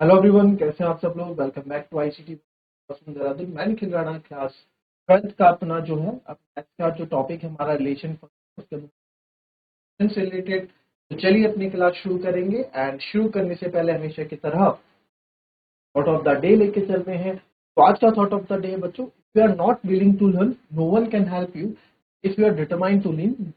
Hello everyone, कैसे हैं आप सब लोग। Welcome back to ICT Dehradun. मैं निखिल राणा, क्लास 12th का अपना जो है मैथ का जो टॉपिक है हमारा रिलेशन से रिलेटेड। तो चलिए अपनी क्लास शुरू करेंगे। एंड शुरू करने से पहले हमेशा की तरह थॉट ऑफ द डे लेके चल रहे हैं। तो आज का थॉट ऑफ द डे बच्चों, if you are not willing to learn, no one can help you. If you are determined to learn,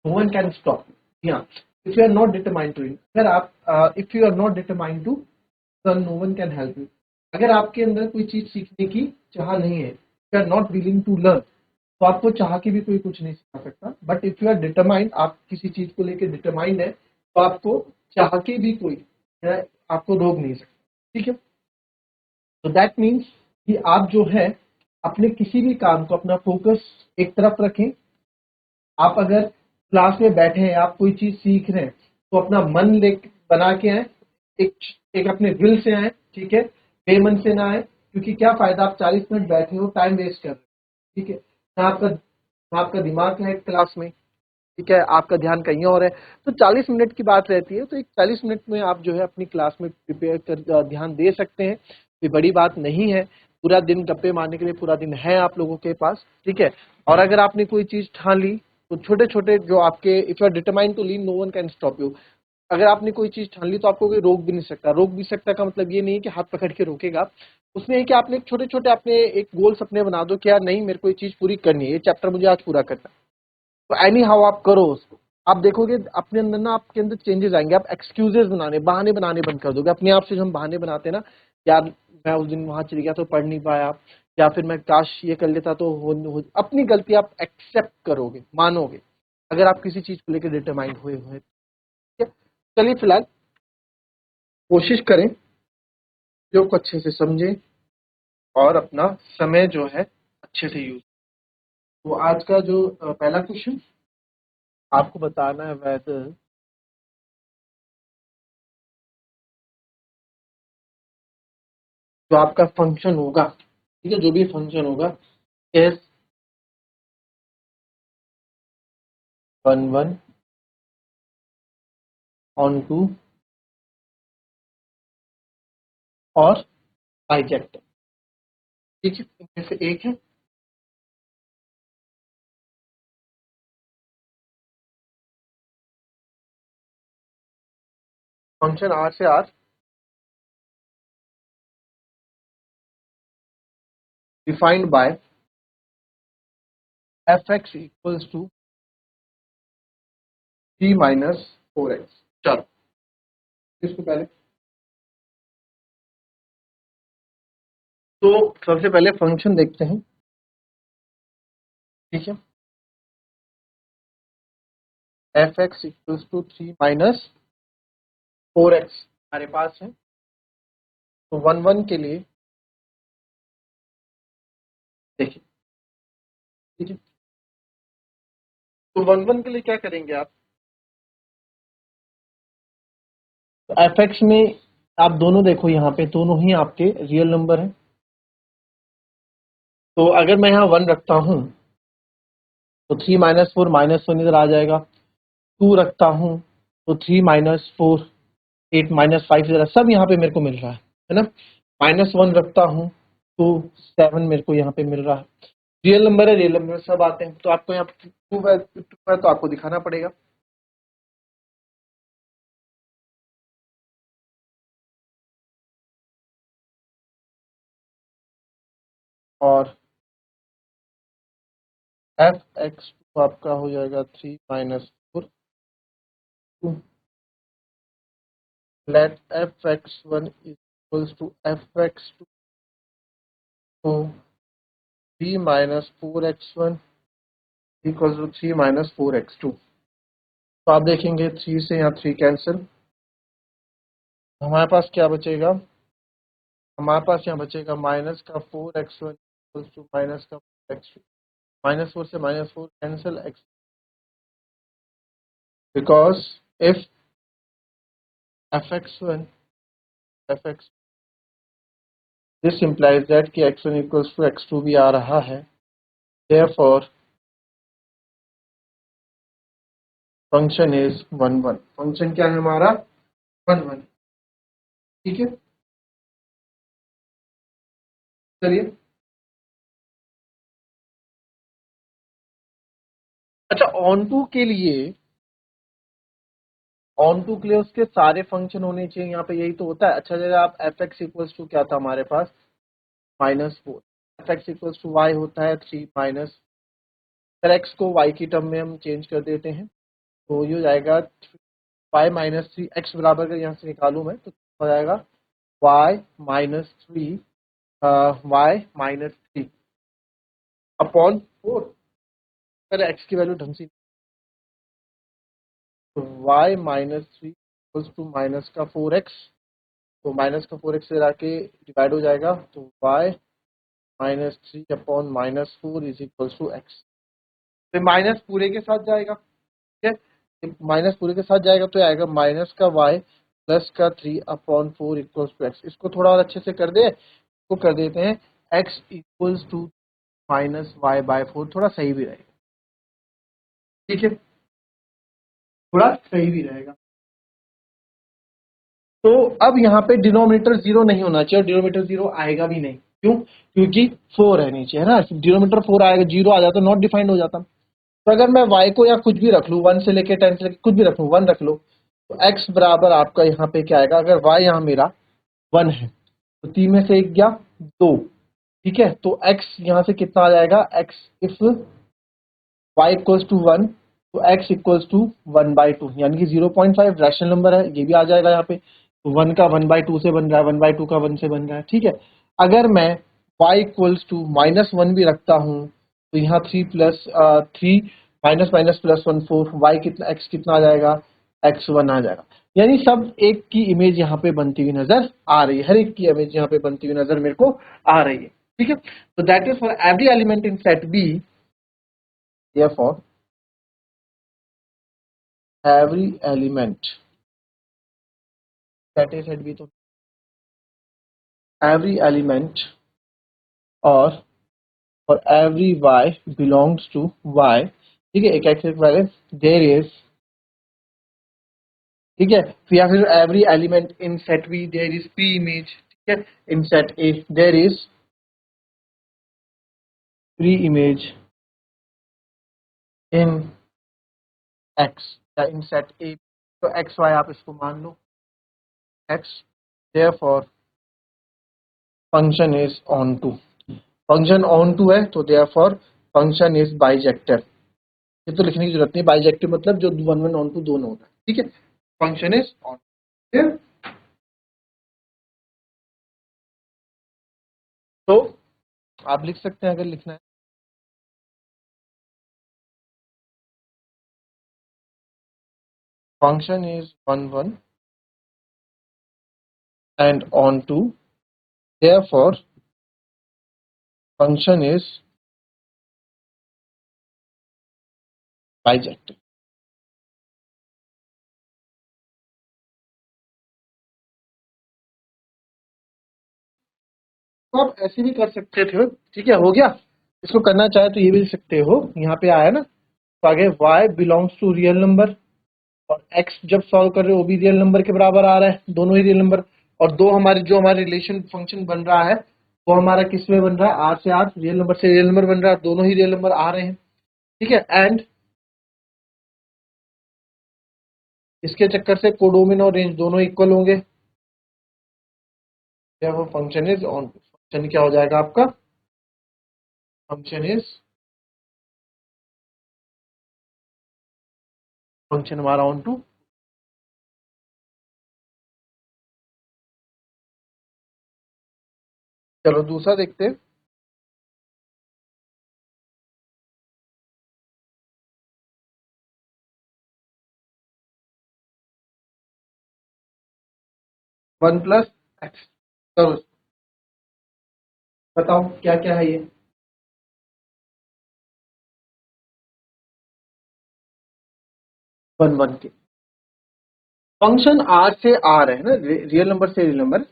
no one can stop you. या if you are not determined to learn, अगर आप if you are not determined to, no one can help you. अगर आपके अंदर कोई चीज सीखने की चाह नहीं है, you are not willing to learn, तो आपको चाह के भी कोई कुछ नहीं सिखा सकता। But if you are determined, आप किसी चीज को लेकर डिटरमाइंड है, तो आपको चाह के भी कोई आपको रोक नहीं सकता। ठीक है। तो दैट मीन्स कि आप जो है अपने किसी भी काम को, अपना फोकस एक तरफ रखें। आप अगर क्लास में बैठे हैं, आप कोई चीज सीख रहे हैं, तो अपना मन ले बना के आए, एक एक अपने विल से आए। ठीक है। बेमन से ना आए, क्योंकि क्या फायदा आप 40 मिनट बैठे हो, टाइम वेस्ट कर रहे हो। ठीक है। ना आपका दिमाग है क्लास में। ठीक है। आपका ध्यान कहीं और है। तो 40 मिनट की बात रहती है, तो एक 40 मिनट में आप जो है अपनी क्लास में प्रिपेयर कर ध्यान दे सकते हैं। ये बड़ी बात नहीं है। पूरा दिन गप्पे मारने के लिए पूरा दिन है आप लोगों के पास। ठीक है। और अगर आपने कोई चीज ठान ली, तो छोटे छोटे जो आपके, if you are determined to learn, no one can stop you. अगर आपने कोई चीज ठान ली, तो आपको कोई रोक भी नहीं सकता। रोक भी सकता का मतलब ये नहीं है कि हाथ पकड़ के रोकेगा। उसमें है कि आपने छोटे छोटे अपने एक गोल्स अपने बना दो कि यार नहीं, मेरे को ये चीज पूरी करनी है, ये चैप्टर मुझे आज पूरा करना है। तो एनी हाउ आप करो उसको। आप देखोगे अपने अंदर ना, आपके अंदर चेंजेस आएंगे। आप एक्सक्यूजेस बनाने, बहाने बनाने बंद कर दोगे अपने आप से। जो हम बहाने बनाते हैं ना, यार मैं उस दिन वहां चली गया तो पढ़ नहीं पाया, या फिर मैं काश ये कर लेता तो अपनी गलती आप एक्सेप्ट करोगे, मानोगे, अगर आप किसी चीज को लेकर डिटरमाइंड हुए हुए। ठीक है। चलिए फिलहाल कोशिश करें जो को अच्छे से समझें और अपना समय जो है अच्छे से यूज। तो आज का जो पहला क्वेश्चन आपको बताना है, वैसे जो आपका फंक्शन होगा, ठीक है, जो भी फंक्शन होगा, एस 11 ऑन टू और बाइजेक्टर। ठीक है, इनमें से एक है फंक्शन आर से R defined by f x equals to 3 - 4x। चलो इसको पहले, तो सबसे पहले फंक्शन देखते हैं। ठीक है। F x equals to 3 - 4x हमारे पास है। तो 1 1 के लिए देखिए। ठीक है। तो 1 1 के लिए क्या करेंगे आप, तो एफ एक्स में आप दोनों देखो, यहाँ पे दोनों ही आपके रियल नंबर हैं। तो अगर मैं यहाँ 1 रखता हूँ, तो 3 - 4 -1 इधर आ जाएगा। 2 रखता हूँ, तो 3 - 4 8 -5 इधर, सब यहाँ पे मेरे को मिल रहा है ना। -1 रखता हूँ, तो 7 मेरे को यहाँ पे मिल रहा है। रियल नंबर है, रियल नंबर सब आते हैं। तो आपको यहाँ 2 है, तो आपको दिखाना पड़ेगा। और एफ एक्स आपका हो जाएगा 3 - 4। Let f x 1 equals to f x 2। तो 3 - 4x1 इक्वल्स टू 3 - 4x2। तो आप देखेंगे 3 से यहाँ 3 कैंसिल, हमारे पास क्या बचेगा, हमारे पास यहाँ बचेगा माइनस का 4x1 इक्वल्स टू माइनस का 4x2। -4 से -4 cancel x, because if fx1 fx, this implies that कि x1 इक्वल्स टू x2 भी आ रहा है। therefore function is 1 1। फंक्शन क्या है हमारा, 1 1। ठीक है, चलिए। अच्छा, ऑन टू के लिए उसके सारे फंक्शन होने चाहिए, यहाँ पे यही तो होता है। अच्छा, जगह आप एफ एक्स इक्वल्स टू क्या था हमारे पास, -4, f x equals to y होता है 3 माइनस, फिर एक्स को वाई की टर्म में हम चेंज कर देते हैं, तो ये हो जाएगा y-3, एक्स बराबर का यहाँ से निकालूं मैं तो हो जाएगा y-3, y-3 अपॉन 4। अगर एक्स की वैल्यू ढंग से, तो y-3 इक्वल्स टू माइनस का 4x, तो माइनस का 4x से आके डिवाइड हो जाएगा, तो y-3 upon -4 is equals to x. फिर माइनस पूरे के साथ जाएगा, ठीक है, माइनस पूरे के साथ जाएगा तो आएगा माइनस का y प्लस का 3/4 इक्वल्स टू एक्स। इसको थोड़ा और अच्छे से कर दे, इसको कर देते हैं x इक्वल्स टू -y/4, थोड़ा सही भी रहेगा, ठीक है, थोड़ा सही भी रहेगा। तो अब यहाँ पे डिनोमिनेटर जीरो नहीं होना चाहिए, और डिनोमिनेटर जीरो आएगा भी नहीं, क्यों? क्योंकि 4 है नीचे, है ना, डिनोमिनेटर 4 आएगा, जीरो आ जाता, नॉट डिफाइंड हो जाता। तो अगर मैं y को या कुछ भी रख लूँ, 1 से लेके 10 से लेके कुछ भी रख लूँ, 1 रख लो, तो x बराबर आपका यहाँ पे क्या आएगा, अगर y यहाँ मेरा 1 है तो 3 में से 1 गया 2, ठीक है, तो x यहाँ से कितना आ जाएगा, x if y equals to 1, तो x इक्वल्स टू 1/2, यानी कि 0.5 रैशनल नंबर है, ये भी आ जाएगा यहाँ पे। तो 1 का 1/2 से बन रहा है, 1/2 का 1 से बन रहा है, ठीक है। अगर मैं y इक्वल्स टू -1 भी रखता हूँ, तो यहाँ 3 माइनस माइनस प्लस 1 4, y कितना, x कितना आ जाएगा, x1 आ जाएगा। यानी सब एक की इमेज यहाँ पे बनती हुई नजर आ रही है, हर एक की इमेज यहाँ पे बनती हुई नजर मेरे को आ रही है, ठीक है। तो that is for every element in set B, therefore every element, that is set भी तो, every element और for every y belongs to y, ठीक है, एक एक्सेस वाले देयर इज, ठीक है, या फिर every element in set B there is pre image, ठीक है, in set A there is pre image in x, या इन सेट ए, तो एक्स वाई आप इसको मान लो X, therefore function is onto, function onto है तो देयरफॉर फंक्शन इज बाइजेक्टर। ये तो लिखने की जरूरत नहीं, बाइजेक्टिव मतलब जो 1 1 ऑन टू दोनों होता है, ठीक है, फंक्शन इज ऑन, तो आप लिख सकते हैं अगर लिखना है, function is 1 1 and onto, therefore function is bijective. तो आप ऐसे भी कर सकते थे, ठीक है, हो गया। इसको करना चाहे तो ये भी लिख सकते हो, यहाँ पे आया ना, तो आगे y belongs to real number, और x जब सॉल्व कर रहे हो वो भी रियल नंबर के बराबर आ रहा है, दोनों ही रियल नंबर, और दो हमारे जो हमारे रिलेशन फंक्शन बन रहा है वो हमारा किस में बन रहा है, आर से आर, रियल नंबर से रियल नंबर बन रहा है, दोनों ही रियल नंबर आ रहे हैं, ठीक है। एंड इसके चक्कर से कोडोमिन और रेंज दोनों इक्वल होंगे, या वो फंक्शन इज ऑन, फंक्शन क्या हो जाएगा आपका, फंक्शन इज, फंक्शन हमारा ऑन टू। चलो दूसरा देखते हैं, 1 + x, चलो बताओ क्या क्या है ये, 1 1 के फंक्शन आर से आर है ना, रियल नंबर से रियल नंबर,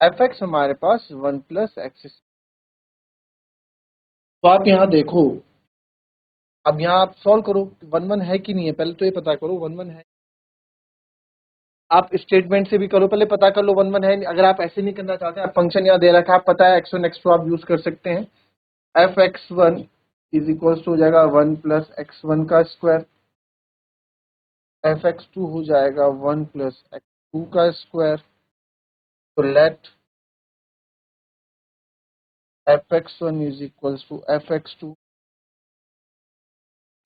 एफ एक्स हमारे पास 1 + x। तो आप यहाँ देखो, अब यहाँ आप सॉल्व करो, 1 1 है कि नहीं है, पहले तो ये पता करो 1 1 है, आप स्टेटमेंट से भी करो, पहले पता कर लो 1 1 है। अगर आप ऐसे नहीं करना चाहते, आप फंक्शन यहाँ दे रखा है, आप पता है x1 x2 आप यूज कर सकते हैं। F x one is equal to हो जाएगा 1 प्लस x1 का स्क्वायर, एफ एक्स टू हो जाएगा 1 प्लस x2 का स्क्वायर। तो let f x one is equal to f x two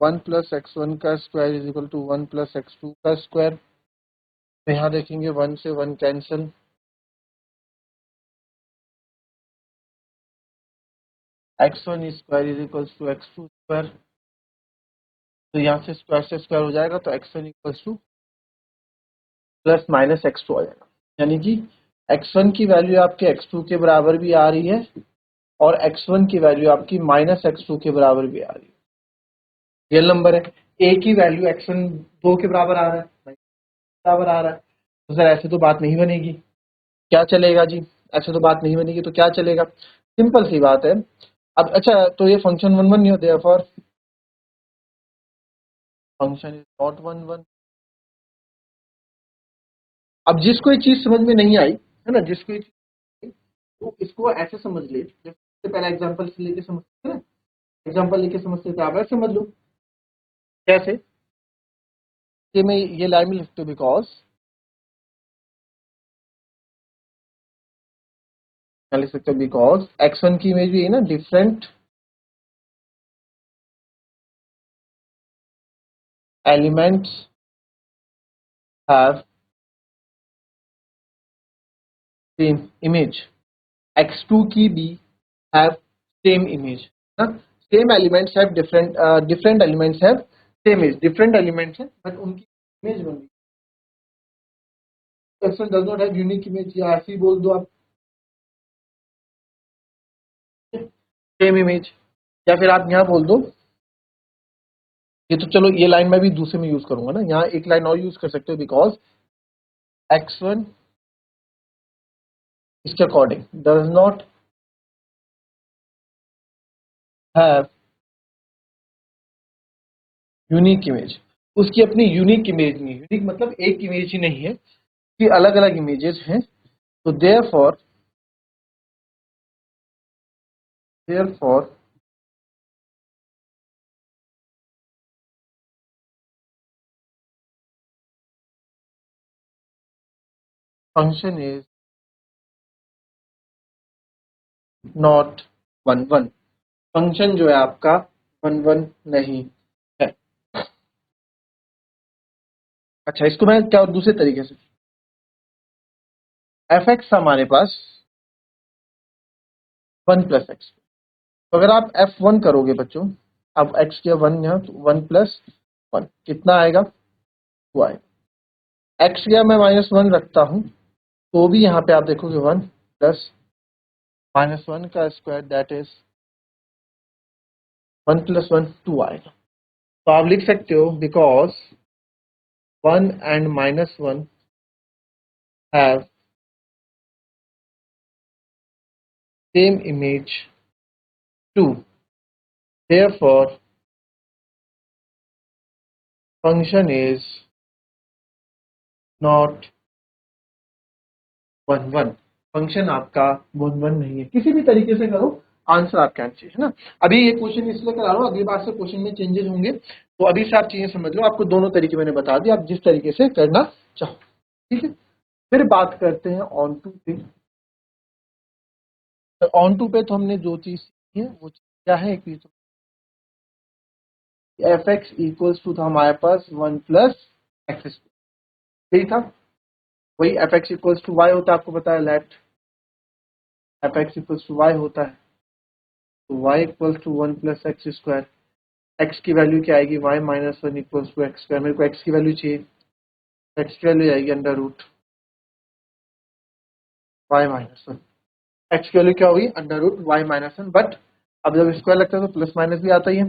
1 plus x1 का square is equal to 1 plus x2 का square. तो यहाँ देखेंगे 1 से 1 cancel, x1 square is equal to x2 square. तो यहाँ से स्क्वायर हो जाएगा, तो x1 equal to plus minus x2 आ जाएगा। यानी कि x1 की वैल्यू आपके x2 के बराबर भी आ रही है और x1 की वैल्यू आपकी माइनस x2 के बराबर भी आ रही है। रियल नंबर है, a की वैल्यू x1 2 के बराबर आ रहा है, बराबर आ रहा है। तो सर ऐसे तो बात नहीं बनेगी, क्या चलेगा जी? ऐसे तो बात नहीं बनेगी, तो क्या चलेगा? सिंपल सी बात है। अब अच्छा, तो ये फंक्शन 1 1 नहीं होते, फॉर फंक्शन इज नॉट 1 1। अब जिसको ये चीज समझ में नहीं आई है ना, जिसको ये चीज, तो इसको ऐसे समझ ले, जैसे पहला एग्जांपल लेके समझते हैं ना, एग्जांपल लेके समझते थे, आप ऐसे समझ लो। कैसे? कि मैं ये लाइन में लिखता हूँ, बिकॉज मैं लिख सकता हूँ बिकॉज x1 की इमेज भी है ना, different elements have same image, x2 की भी हैव सेम इमेज ना। Same elements have different, different elements have same image, different elements हैं बट उनकी इमेज बन रही है। x1 does not have unique image, या ऐसे ही बोल दो आप सेम इमेज, या फिर आप यहाँ बोल दो, ये तो चलो ये लाइन मैं भी दूसरे में यूज करूंगा ना, यहाँ एक लाइन और यूज कर सकते हो, बिकॉज x1 इसके according does not have unique image. उसकी अपनी यूनिक इमेज नहीं है, यूनिक मतलब एक इमेज ही नहीं है, कि अलग अलग इमेजेस हैं। तो therefore function is not 1 1। Function जो है आपका 1 1 नहीं है। अच्छा, इसको मैं क्या दूसरे तरीके से, एफ एक्स हमारे पास 1 प्लस एक्स, तो अगर आप f1 करोगे बच्चों, अब x किया 1 यहाँ, तो 1 प्लस 1 कितना आएगा? 2 आएगा। x किया मैं -1 रखता हूँ, तो भी यहाँ पे आप देखोगे 1 प्लस -1 का स्क्वायर, दैट इज 1 प्लस 1 2 आएगा। तो आप लिख सकते हो because 1 and -1 have same image 2, therefore function is not 1 1। Function आपका 1 1 नहीं है। किसी भी तरीके से करो, आंसर आपका आना चाहिए, है ना। अभी ये क्वेश्चन इसलिए करा रहा हूँ, अगली बार से क्वेश्चन में चेंजेस होंगे, तो अभी से आप चीजें समझ लो। आपको दोनों तरीके मैंने बता दिए, आप जिस तरीके से करना चाहो, ठीक है। फिर बात करते हैं ऑन टू पे। तो ऑन टू पे तो हमने जो चीज सीखी है वो क्या है, एक एफ एक्स इक्वल्स टू था हमारे पास 1 प्लस एक्स, यही था। वही f x equals to y होता है, आपको पता है, let f x equals to y होता है। तो y equals to 1 plus x square, x की वैल्यू क्या आएगी? Y -1 equals to x square. मेरे को एक्स की वैल्यू चाहिए, एक्स की वैल्यू आएगी अंडर रूट वाई -1। एक्स की वैल्यू क्या होगी? Under root y -1। बट अब जब स्क्वायर लगता है तो प्लस माइनस भी आता ही है,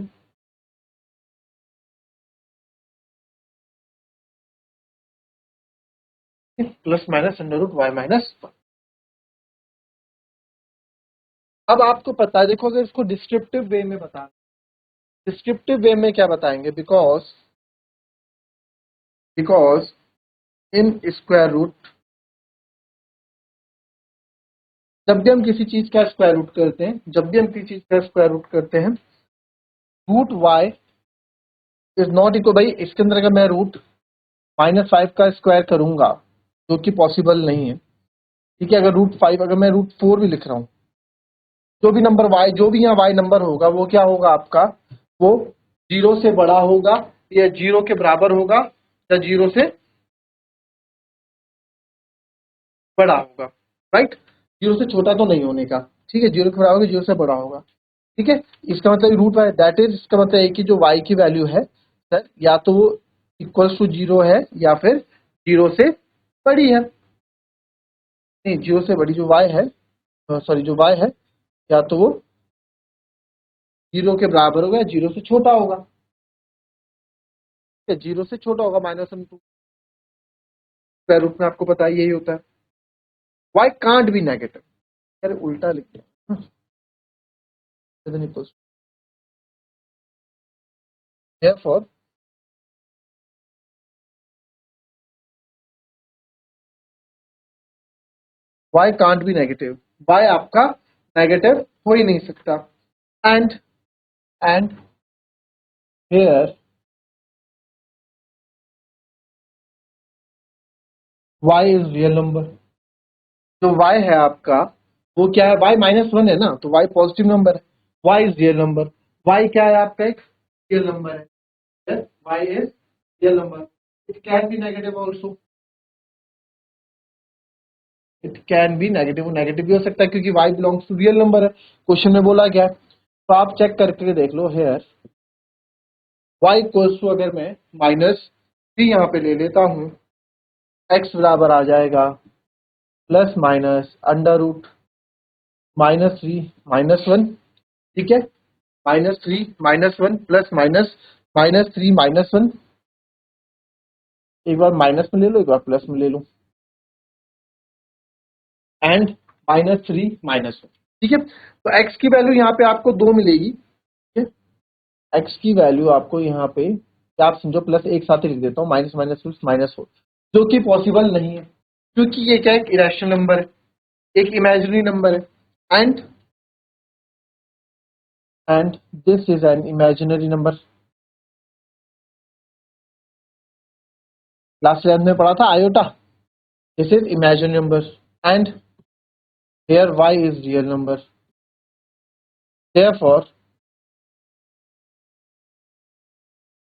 plus minus under root y -1। अब आपको पता है, देखो अगर इसको डिस्क्रिप्टिव वे में बता, डिस्क्रिप्टिव वे में क्या बताएंगे? बिकॉज इन स्क्वायर रूट, जब भी हम किसी चीज का स्क्वायर रूट करते हैं, जब भी हम किसी चीज का स्क्वायर रूट करते हैं, root y is not equal, भाई इसके अंदर अगर मैं रूट -5 का स्क्वायर करूंगा जो कि पॉसिबल नहीं है, ठीक है, अगर √5, अगर मैं √4 भी लिख रहा हूं, जो भी नंबर y, जो भी यहाँ y नंबर होगा वो क्या होगा आपका, वो 0 से बड़ा होगा या 0 के बराबर होगा या 0 से बड़ा होगा, राइट। 0 से छोटा तो नहीं होने का, ठीक है, 0 के बराबर होगा, 0 से बड़ा होगा, ठीक है। इसका मतलब √y, दैट इज, इसका मतलब है कि जो y की वैल्यू है सर, या तो वो इक्वल्स टू 0 है या फिर 0 से बड़ी है, नहीं 0 से बड़ी जो y है, सॉरी जो y है, या तो वो 0 के बराबर होगा या 0 से छोटा होगा, 0 से छोटा होगा, -1/2 स्क्वायर रूट में आपको पता है यही होता है। y कांट बी नेगेटिव, अरे उल्टा लिख दिया, therefore y can't be negative, y आपका नेगेटिव हो ही नहीं सकता, and here y is real number, जो y है आपका वो क्या है, y -1 है ना, तो y पॉजिटिव नंबर है, y is real number, y क्या है आपका, एक रियल नंबर है, yes, y is real number, it can be negative also, it can be negative, negative भी हो सकता है क्योंकि y belongs to real number है, क्वेश्चन में बोला गया है, तो आप चेक करके देख लो, हेयर y इक्वल्स टू, अगर मैं -3 यहाँ पे ले लेता हूँ, x बराबर आ जाएगा प्लस माइनस अंडर रूट -3 -1, ठीक है, -3 -1 प्लस माइनस -3 -1, एक बार माइनस में ले लो, एक बार प्लस में ले लो, एंड -3 -1, ठीक है। तो x की वैल्यू यहाँ पे आपको 2 मिलेगी, ठीक है, x की वैल्यू आपको यहाँ पे, क्या आप समझो, प्लस एक साथ ही लिख देता हूँ, -4, जो कि पॉसिबल नहीं है क्योंकि ये क्या है, एक इरेशनल नंबर है, एक इमेजिनरी नंबर है, and this is an imaginary number, last class में पढ़ा था iota, this is imaginary number, and here y is real number, therefore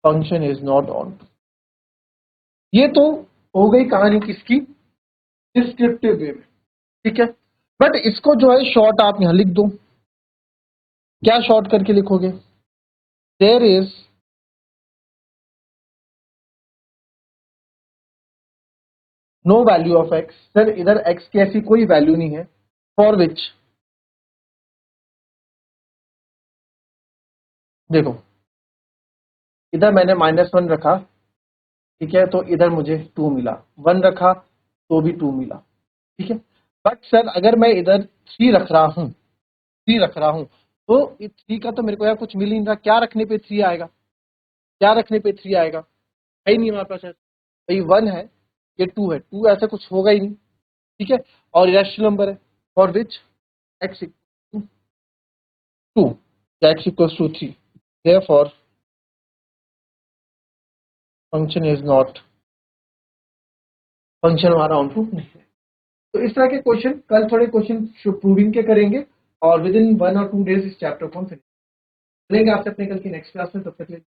function is not on। ये तो हो गई कहानी किसकी, डिस्क्रिप्टिव वे में, ठीक है। बट इसको जो है शॉर्ट आप यहां लिख दो, क्या शॉर्ट करके लिखोगे, there is no value of x, sir इधर x की ऐसी कोई वैल्यू नहीं है, फॉर विच, देखो इधर मैंने -1 रखा, ठीक है, तो इधर मुझे 2 मिला, 1 रखा तो भी 2 मिला, ठीक है। बट सर अगर मैं इधर 3 रख रहा हूं, 3 रख रहा हूं, तो इस 3 का तो मेरे को यार कुछ मिल ही नहीं रहा, क्या रखने पे 3 आएगा, क्या रखने पे 3 आएगा, है ही नहीं हमारे पास, भाई 1 है, ये 2 है, 2 ऐसा कुछ होगा ही नहीं, ठीक है, और इरेशनल नंबर है, for which x equal to 2 या x equal to 3, therefore function is not, function हमारा ऑन प्रूफ नहीं है। तो इस तरह के क्वेश्चन कल थोड़े क्वेश्चन प्रूविंग के करेंगे, और विद इन 1 और 2 डेज इस चैप्टर को हम फिनिश करेंगे। आपसे अपने कल की नेक्स्ट क्लास में, तब तक के लिए